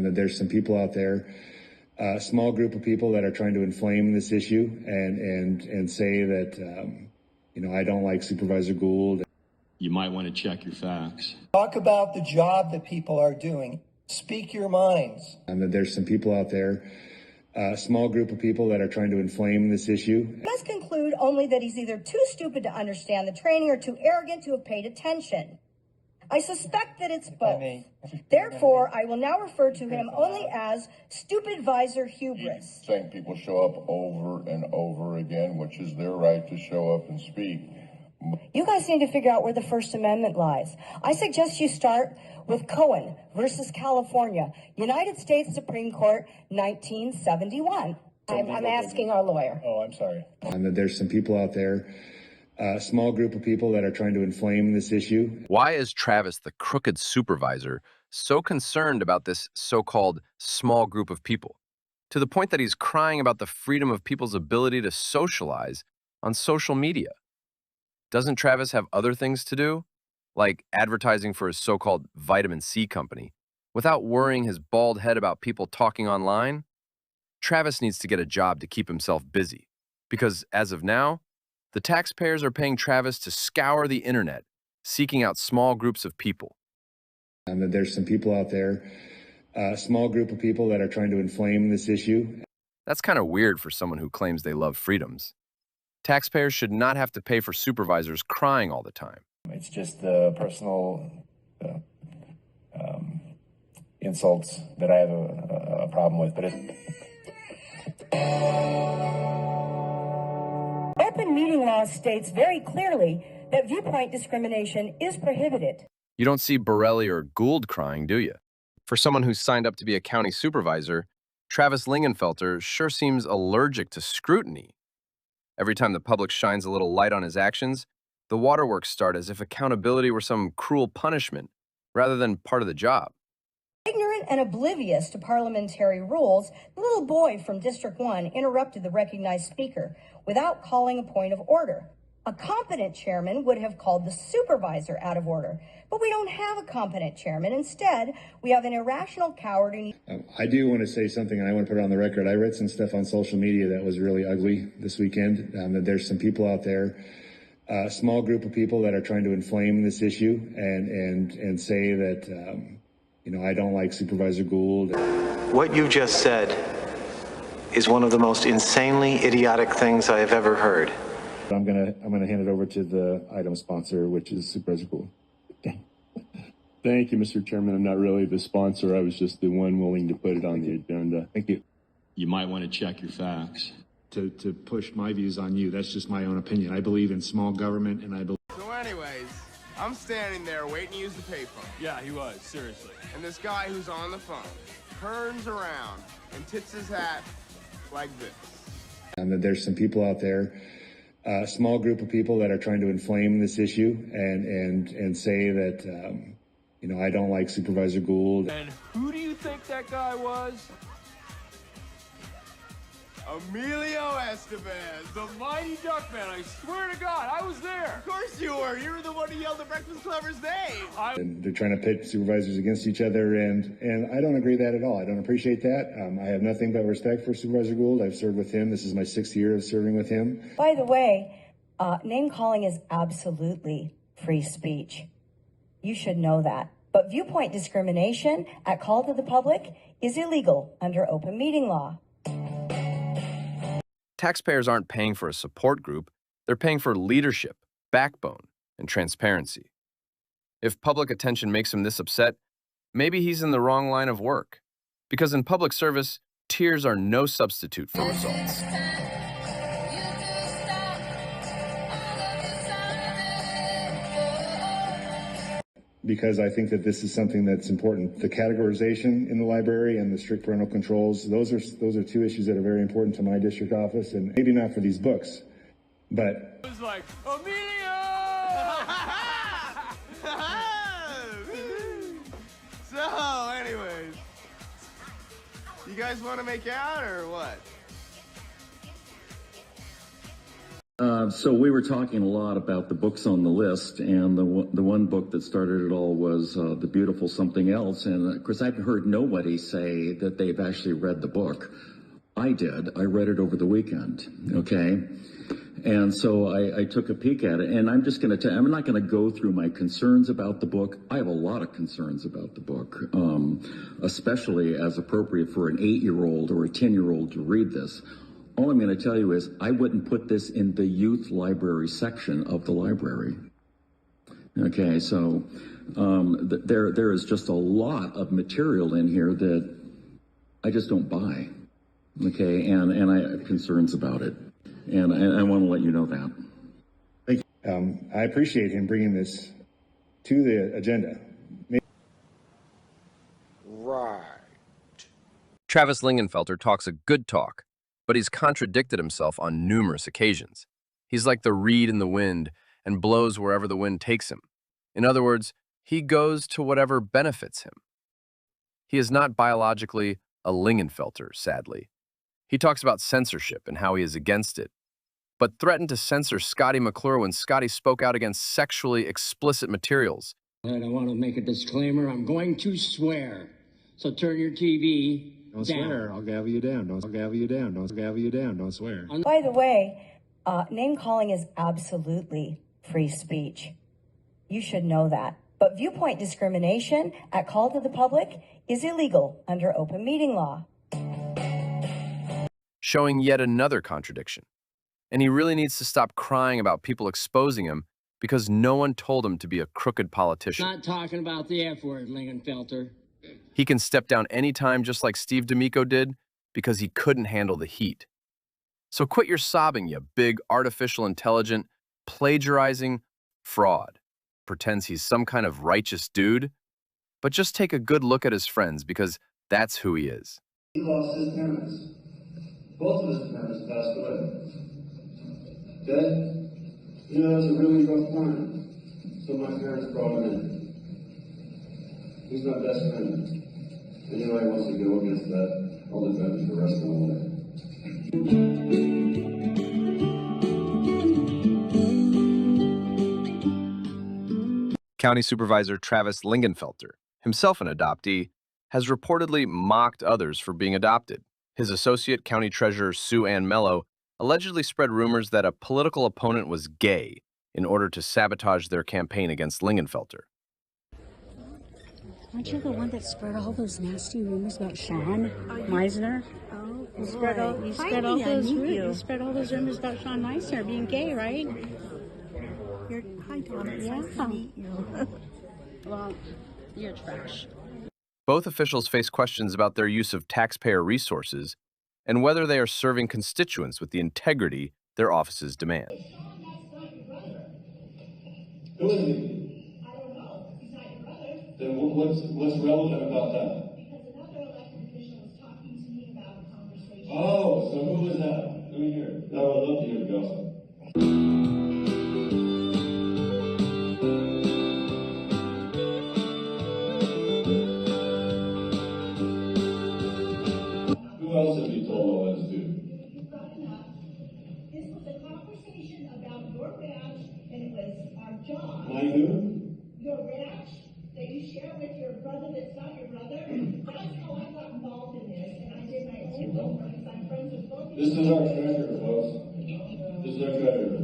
That there's some people out there, a small group of people that are trying to inflame this issue and say that, I don't like Supervisor Gould. You might want to check your facts. Talk about the job that people are doing. Speak your minds. That there's some people out there, a small group of people that are trying to inflame this issue. I must conclude only that he's either too stupid to understand the training or too arrogant to have paid attention. I suspect that it's both. Therefore, I will now refer to him only as Stupidvisor Hubris. Saying people show up over and over again, which is their right to show up and speak. You guys need to figure out where the First Amendment lies. I suggest you start with Cohen versus California, United States Supreme Court, 1971. I'm asking our lawyer. Oh, I'm sorry. That there's some people out there, a small group of people that are trying to inflame this issue. Why is Travis, the crooked supervisor, so concerned about this so-called small group of people, to the point that he's crying about the freedom of people's ability to socialize on social media? Doesn't Travis have other things to do, like advertising for his so-called vitamin C company, without worrying his bald head about people talking online? Travis needs to get a job to keep himself busy, because as of now, the taxpayers are paying Travis to scour the internet, seeking out small groups of people. That there's some people out there, a small group of people that are trying to inflame this issue. That's kind of weird for someone who claims they love freedoms. Taxpayers should not have to pay for supervisors crying all the time. It's just the personal insults that I have a problem with. But Open meeting law states very clearly that viewpoint discrimination is prohibited. You don't see Borelli or Gould crying, do you? For someone who's signed up to be a county supervisor, Travis Lingenfelter sure seems allergic to scrutiny. Every time the public shines a little light on his actions, the waterworks start as if accountability were some cruel punishment, rather than part of the job. Ignorant and oblivious to parliamentary rules, the little boy from District 1 interrupted the recognized speaker without calling a point of order. A competent chairman would have called the supervisor out of order, but we don't have a competent chairman. Instead, we have an irrational coward who... I do want to say something, and I want to put it on the record. I read some stuff on social media that was really ugly this weekend. That there's some people out there, a small group of people that are trying to inflame this issue and say that, I don't like Supervisor Gould. What you just said is one of the most insanely idiotic things I have ever heard. I'm gonna hand it over to the item sponsor, which is Supervisor Gould. Thank you, Mr. Chairman. I'm not really the sponsor. I was just the one willing to put it on the agenda. Thank you. You might want to check your facts. To push my views on you. That's just my own opinion. I believe in small government, and I believe... So anyways, I'm standing there waiting to use the payphone. Yeah, he was, seriously. And this guy who's on the phone turns around and tips his hat like this. That there's some people out there, a small group of people that are trying to inflame this issue and say that, I don't like Supervisor Gould. And who do you think that guy was? Emilio Estevez. The mighty Duckman, I swear to God, I was there. Of course you were. You were the one who yelled the Breakfast Clubber's name. And they're trying to pit supervisors against each other, and I don't agree with that at all. I don't appreciate that. I have nothing but respect for Supervisor Gould. I've served with him. This is my 6th year of serving with him. By the way, name calling is absolutely free speech. You should know that. But viewpoint discrimination at call to the public is illegal under open meeting law. Taxpayers aren't paying for a support group, they're paying for leadership, backbone, and transparency. If public attention makes him this upset, maybe he's in the wrong line of work. Because in public service, tears are no substitute for results. Because I think that this is something that's important. The categorization in the library and the strict parental controls, those are 2 issues that are very important to my district office, and maybe not for these books, but... It was like, Emilio! So, anyways, you guys want to make out or what? So we were talking a lot about the books on the list, and the one book that started it all was The Beautiful Something Else. And of course, I've heard nobody say that they've actually read the book. I did. I read it over the weekend. Okay. And so I took a peek at it, and I'm just going to tell you, I'm not going to go through my concerns about the book. I have a lot of concerns about the book, especially as appropriate for an 8-year-old or a 10-year-old to read this. All I'm going to tell you is I wouldn't put this in the youth library section of the library. Okay, so there is just a lot of material in here that I just don't buy. Okay, and I have concerns about it. And I want to let you know that. Thank you. I appreciate him bringing this to the agenda. Right. Travis Lingenfelter talks a good talk, but he's contradicted himself on numerous occasions. He's like the reed in the wind and blows wherever the wind takes him. In other words, he goes to whatever benefits him. He is not biologically a Lingenfelter, sadly. He talks about censorship and how he is against it, but threatened to censor Scotty McClure when Scotty spoke out against sexually explicit materials. And I want to make a disclaimer. I'm going to swear. So turn your TV Don't down. swear. I'll gavel you down. Don't gavel you down. Don't gavel you down. Don't swear. By the way, name-calling is absolutely free speech. You should know that. But viewpoint discrimination at call to the public is illegal under open meeting law. Showing yet another contradiction. And he really needs to stop crying about people exposing him because no one told him to be a crooked politician. Not talking about the F word, Lingenfelter. He can step down anytime just like Steve D'Amico did because he couldn't handle the heat. So quit your sobbing, you big artificial intelligent, plagiarizing fraud. Pretends he's some kind of righteous dude. But just take a good look at his friends because that's who he is. He lost his parents. Both of his parents passed away. Okay? You know, it was a really rough time. So my parents brought him in. He's my best friend. Anybody wants to go against that, I'll defend it for the rest of my life. County Supervisor Travis Lingenfelter, himself an adoptee, has reportedly mocked others for being adopted. His associate county treasurer Sue Ann Mello allegedly spread rumors that a political opponent was gay in order to sabotage their campaign against Lingenfelter. Aren't you the one that spread all those nasty rumors about Sean Meisner? Oh, you spread all those rumors about Sean Meisner being gay, right? Hi, Tom. It's nice to meet you. Well, you're trash. Both officials face questions about their use of taxpayer resources and whether they are serving constituents with the integrity their offices demand. Who is he? Then what's relevant about that? Because another elected official was talking to me about a conversation. Oh, so who was that? Let me hear it. No, I'd love to hear it, gossip. Who else have you told all this to? You brought it up. This was a conversation about your ranch, and it was our John. My who? Your ranch that you share with your brother that's not your brother. That's how I got involved in this, and I did my own homework because I'm friends with both of you. This is our treasurer, folks. This is our treasurer.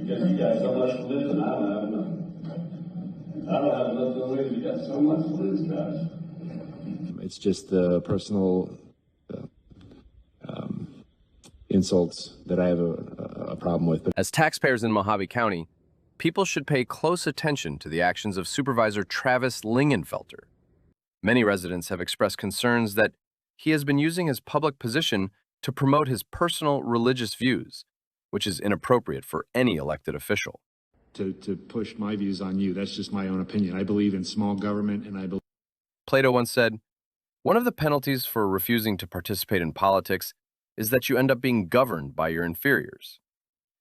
Because you got so much to lose, and I don't have enough. I don't have enough to lose. You got so much to lose, guys. It's just the personal insults that I have a problem with. But As taxpayers in Mohave County, people should pay close attention to the actions of Supervisor Travis Lingenfelter. Many residents have expressed concerns that he has been using his public position to promote his personal religious views, which is inappropriate for any elected official. to push my views on you, that's just my own opinion. I believe in small government, and I believe. Plato once said, "One of the penalties for refusing to participate in politics is that you end up being governed by your inferiors."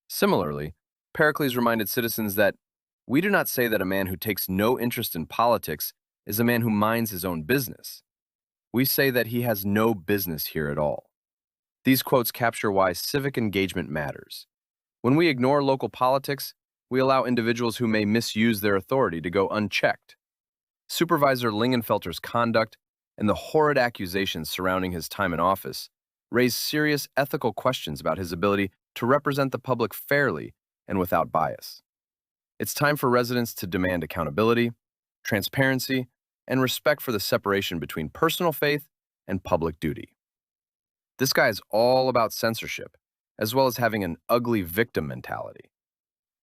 Similarly, Pericles reminded citizens that we do not say that a man who takes no interest in politics is a man who minds his own business. We say that he has no business here at all. These quotes capture why civic engagement matters. When we ignore local politics, we allow individuals who may misuse their authority to go unchecked. Supervisor Lingenfelter's conduct and the horrid accusations surrounding his time in office raise serious ethical questions about his ability to represent the public fairly and without bias. It's time for residents to demand accountability, transparency, and respect for the separation between personal faith and public duty. This guy is all about censorship, as well as having an ugly victim mentality.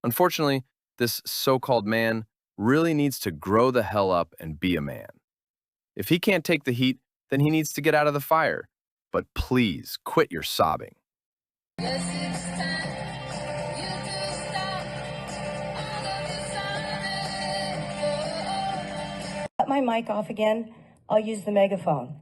Unfortunately, this so-called man really needs to grow the hell up and be a man. If he can't take the heat, then he needs to get out of the fire. But please, quit your sobbing. Cut my mic off again. I'll use the megaphone.